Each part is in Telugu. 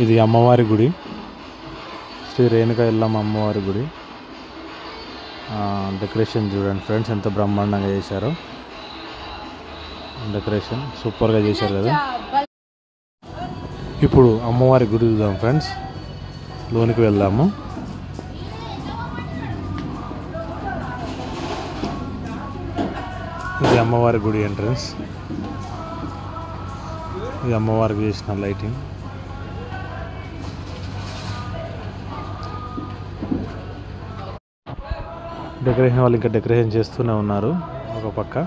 ఇది అమ్మవారి గుడి, శ్రీ రేణుకా ఎల్లమ్మ అమ్మవారి గుడి. డెకరేషన్ చూడండి ఫ్రెండ్స్, ఎంత బ్రహ్మాండంగా చేశారో. డెకరేషన్ సూపర్గా చేశారు కదా. ఇప్పుడు అమ్మవారి గుడి చూద్దాం ఫ్రెండ్స్, లోనికి వెళ్దాము. ఇది అమ్మవారి గుడి ఎంట్రన్స్. ఇది అమ్మవారికి చేసిన లైటింగ్. డెకరేషన్ వాళ్ళు ఇంకా డెకరేషన్ చేస్తూనే ఉన్నారు. ఒక పక్క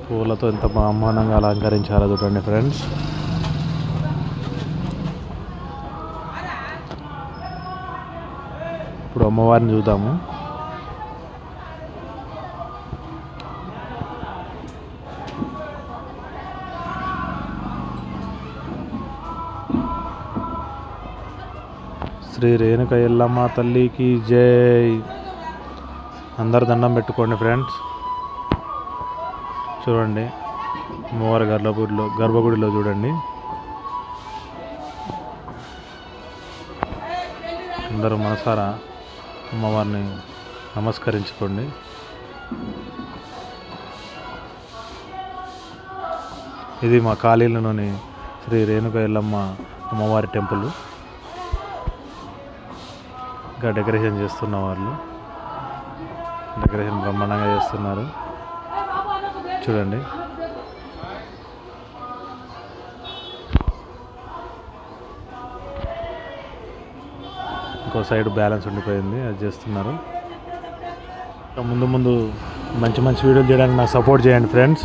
పూలతో ఎంత బ్రహ్మాండంగా అలంకరించారో చూడండి ఫ్రెండ్స్. ఇప్పుడు అమ్మవారిని చూద్దాము. శ్రీ రేణుకా ఎల్లమ్మ తల్లికి జై. అందరు దండం పెట్టుకోండి ఫ్రెండ్స్. చూడండి అమ్మవారి గర్భగుడిలో చూడండి, అందరూ మనసారా అమ్మవారిని నమస్కరించుకోండి. ఇది మా కాలనీలోని శ్రీ రేణుకా ఎల్లమ్మ అమ్మవారి టెంపుల్. ఇంకా డెకరేషన్ చేస్తున్న వాళ్ళు డెకరేషన్ బ్రహ్మాండంగా చేస్తున్నారు చూడండి. ఇంకో సైడ్ బ్యాలెన్స్ ఉండిపోయింది, అది చేస్తున్నారు. ముందు ముందు మంచి మంచి వీడియోలు చేయడానికి నాకు సపోర్ట్ చేయండి ఫ్రెండ్స్.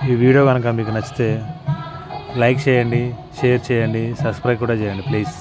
ఈ వీడియో కనుక మీకు నచ్చితే లైక్ చేయండి, షేర్ చేయండి, సబ్స్క్రైబ్ కూడా చేయండి ప్లీజ్.